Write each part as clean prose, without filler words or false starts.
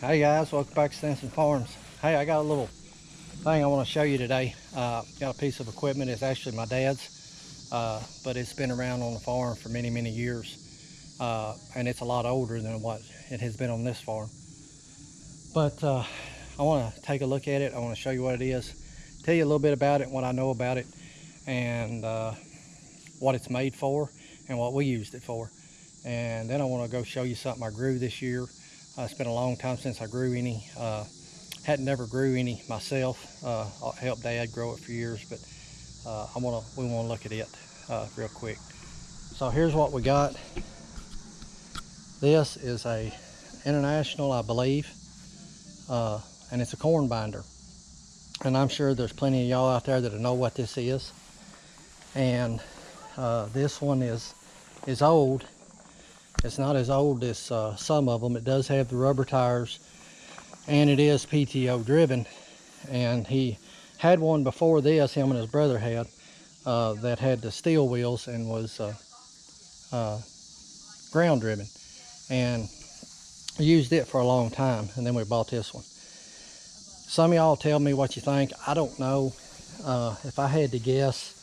Hey guys, welcome back to Stinson Farms. Hey, I got a little thing I want to show you today. Got a piece of equipment. It's actually my dad's, but it's been around on the farm for many years, and it's a lot older than what it has been on this farm. But I want to take a look at it. I want to show you what it is, tell you a little bit about it, what I know about it, and what it's made for, and what we used it for. And then I want to go show you something I grew this year. It's been a long time since I grew any. Hadn't never grew any myself. I helped Dad grow it for years, but we want to look at it real quick. So here's what we got. This is a International, I believe, and it's a corn binder. And I'm sure there's plenty of y'all out there that know what this is. And this one is old. It's not as old as some of them. It does have the rubber tires, and it is PTO driven. And he had one before this, him and his brother had, that had the steel wheels and was ground driven. And used it for a long time, and then we bought this one. Some of y'all tell me what you think. I don't know. If I had to guess,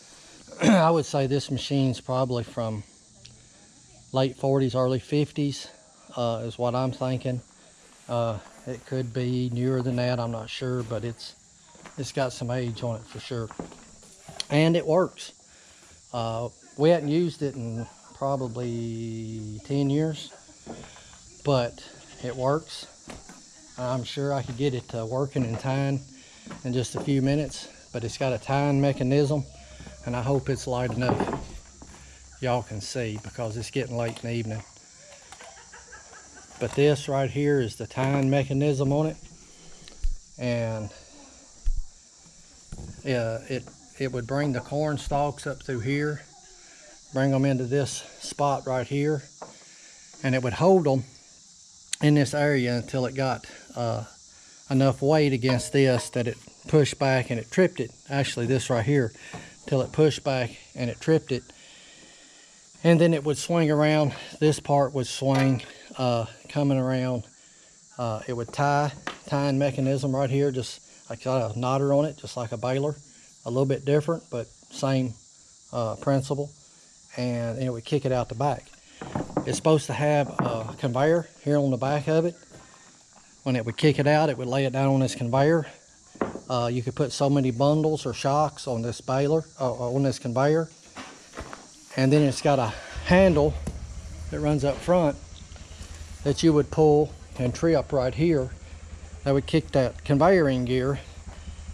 I would say this machine's probably from late 40s, early 50s, is what I'm thinking. It could be newer than that, I'm not sure, but it's got some age on it for sure. And it works. We hadn't used it in probably 10 years, but it works. I'm sure I could get it working and tying in just a few minutes, but it's got a tying mechanism, and I hope it's light enough y'all can see because it's getting late in the evening. But this right here is the tying mechanism on it, and it would bring the corn stalks up through here, bring them into this spot right here, and it would hold them in this area until it got enough weight against this that it pushed back and it tripped it. Actually, this right here, till it pushed back and it tripped it. And then it would swing around. This part would swing, coming around. It would tying mechanism right here, just like got a knotter on it, just like a baler. A little bit different, but same principle. And it would kick it out the back. It's supposed to have a conveyor here on the back of it. When it would kick it out, it would lay it down on this conveyor. You could put so many bundles or shocks on this baler, on this conveyor. And then it's got a handle that runs up front that you would pull and trip right here. That would kick that conveyor in gear,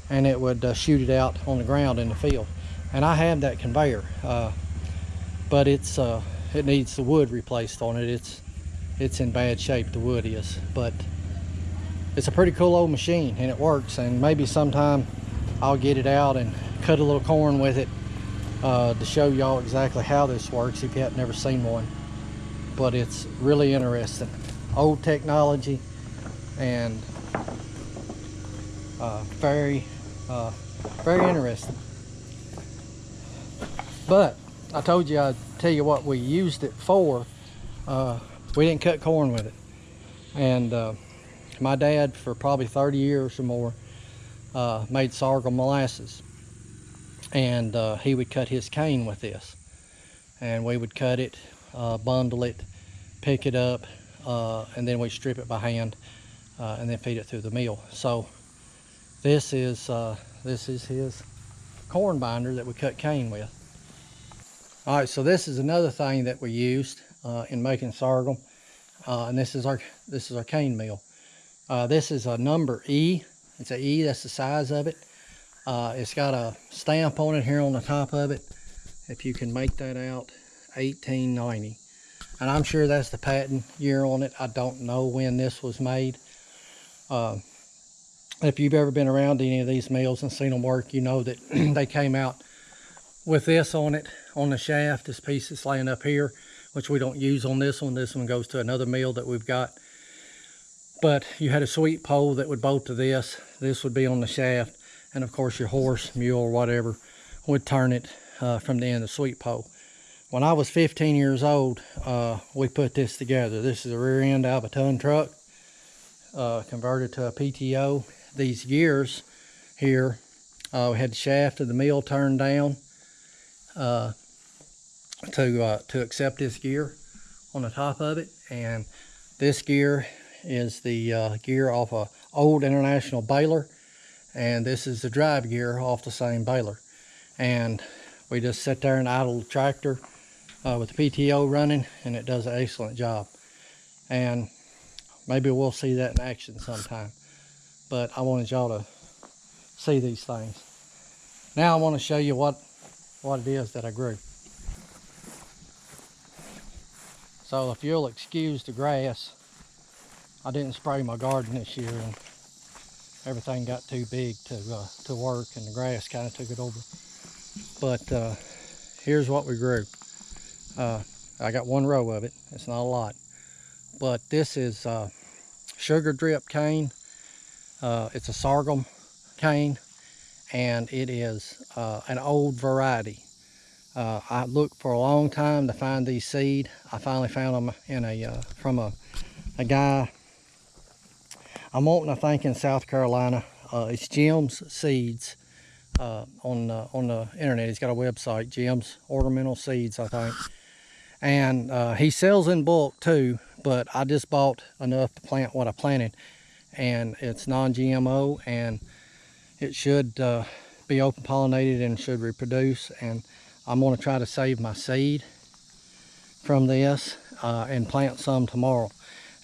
and it would shoot it out on the ground in the field. And I have that conveyor, but it needs the wood replaced on it. It's in bad shape, the wood is, but it's a pretty cool old machine, and it works. And maybe sometime I'll get it out and cut a little corn with it, to show y'all exactly how this works if you have never seen one. But it's really interesting. Old technology, and very interesting. But I told you I'd tell you what we used it for. We didn't cut corn with it. And my dad, for probably 30 years or more, made sorghum molasses. And he would cut his cane with this, and we would cut it, bundle it, pick it up, and then we'd strip it by hand, and then feed it through the mill. So this is his corn binder that we cut cane with. All right, so this is another thing that we used in making sorghum, and this is our cane mill. This is a number E. It's an E. That's the size of it. It's got a stamp on it here on the top of it, if you can make that out, 1890. And I'm sure that's the patent year on it. I don't know when this was made. If you've ever been around any of these mills and seen them work, you know that they came out with this on it, on the shaft, this piece that's laying up here, which we don't use on this one. This one goes to another mill that we've got. But you had a sweep pole that would bolt to this. This would be on the shaft. And of course your horse, mule, or whatever would turn it from the end of the sweep pole. When I was 15 years old, we put this together. This is the rear end out of a ton truck. converted to a PTO. These gears here, we had the shaft of the mill turned down to accept this gear on the top of it, and this gear is the gear off a old International baler, and this is the drive gear off the same baler. And we just sit there and idle the tractor with the PTO running, and it does an excellent job. And maybe we'll see that in action sometime, but I wanted y'all to see these things. Now I want to show you what it is that I grew. So if you'll excuse the grass, I didn't spray my garden this year, and everything got too big to work, and the grass kind of took it over. But here's what we grew. I got one row of it. It's not a lot, but this is sugar drip cane. It's a sorghum cane, and it is an old variety. I looked for a long time to find these seed. I finally found them in from a guy I'm wanting, I think, in South Carolina. It's Jim's Seeds on the internet. He's got a website, Jim's Ornamental Seeds, I think. And he sells in bulk too, but I just bought enough to plant what I planted, and it's non-GMO, and it should be open pollinated and should reproduce. And I'm going to try to save my seed from this and plant some tomorrow.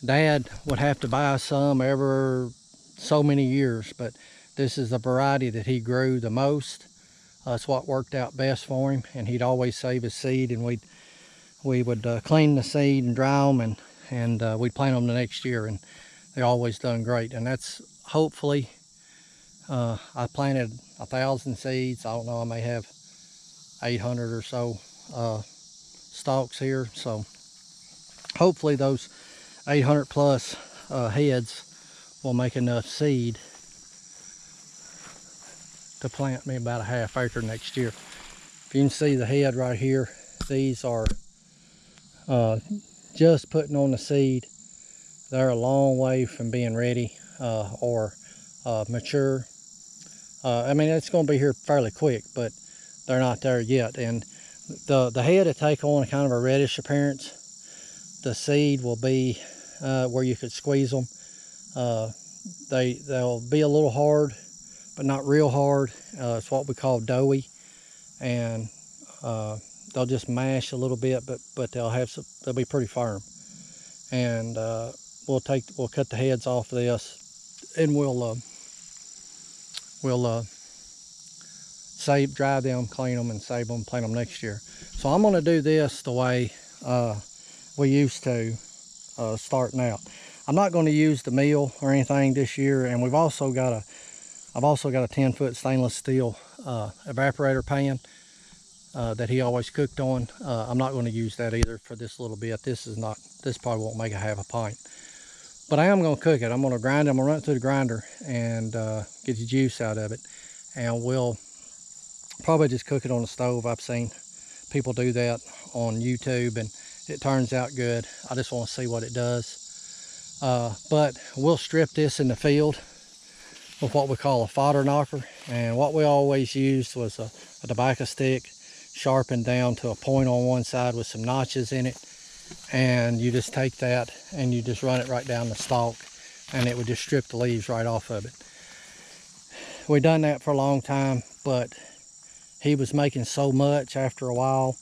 Dad would have to buy some every so many years, but this is the variety that he grew the most. It's what worked out best for him, and he'd always save his seed, and we would clean the seed and dry them, and we'd plant them the next year, and they always done great. And that's hopefully, I planted 1,000 seeds. I don't know, I may have 800 or so stalks here, so hopefully those 800 plus heads will make enough seed to plant me about a ½ acre next year. If you can see the head right here, these are just putting on the seed. They're a long way from being ready or mature. I mean, it's going to be here fairly quick, but they're not there yet. And the head will take on a kind of a reddish appearance. The seed will be where you could squeeze them. They'll be a little hard, but not real hard. It's what we call doughy, and they'll just mash a little bit, but they'll be pretty firm. And we'll cut the heads off of this, and we'll dry them, clean them, and save them, plant them next year. So I'm going to do this the way we used to starting out. I'm not going to use the mill or anything this year, and I've also got a 10-foot stainless steel evaporator pan that he always cooked on. I'm not going to use that either for this little bit. This probably won't make a ½ pint, but I am going to cook it. I'm going to grind it. I'm going to run it through the grinder and get the juice out of it, and we'll probably just cook it on the stove. I've seen people do that on YouTube, and it turns out good. I just want to see what it does. But we'll strip this in the field with what we call a fodder knocker, and what we always used was a tobacco stick sharpened down to a point on one side with some notches in it, and you just take that and you just run it right down the stalk, and it would just strip the leaves right off of it. We've done that for a long time, but he was making so much after a while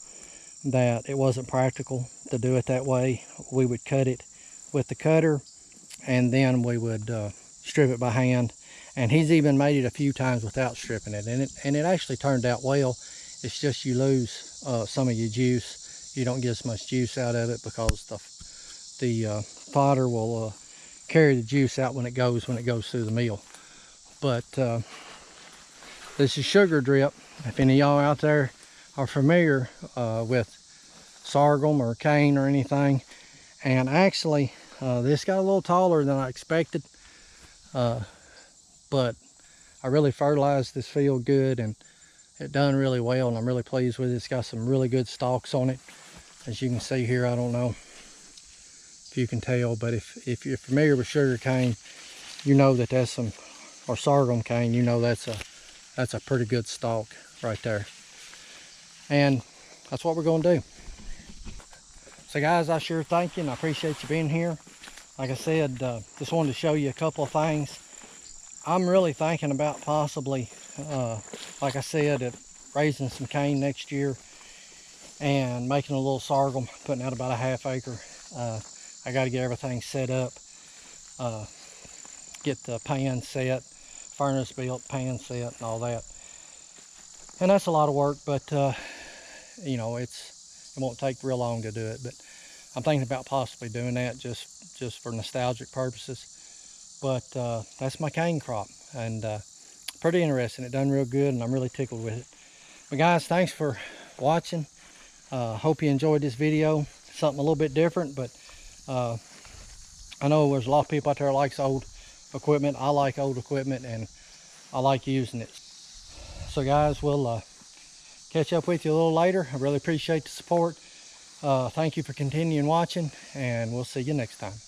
that it wasn't practical to do it that way. We would cut it with the cutter, and then we would strip it by hand. And he's even made it a few times without stripping it, and it actually turned out well. It's just you lose some of your juice. You don't get as much juice out of it because the fodder will carry the juice out when it goes through the mill. But this is sugar drip. If any of y'all out there are familiar with sorghum or cane or anything, and actually this got a little taller than I expected, but I really fertilized this field good, and it done really well, and I'm really pleased with it. It's got some really good stalks on it, as you can see here. I don't know if you can tell, but if you're familiar with sugar cane, you know that that's some, or sorghum cane, you know that's a pretty good stalk right there. And that's what we're going to do. So guys, I sure thank you and I appreciate you being here. Like I said, just wanted to show you a couple of things. I'm really thinking about possibly, like I said, raising some cane next year and making a little sorghum, putting out about a ½ acre. I got to get everything set up, get the pan set, furnace built, pan set, and all that. And that's a lot of work, but you know, it won't take real long to do it. But I'm thinking about possibly doing that just for nostalgic purposes. But that's my cane crop, and pretty interesting. It done real good, and I'm really tickled with it. But guys, thanks for watching. Hope you enjoyed this video. Something a little bit different, but I know there's a lot of people out there that likes old equipment. I like old equipment, and I like using it. So guys, we'll catch up with you a little later. I really appreciate the support. Thank you for continuing watching, and we'll see you next time.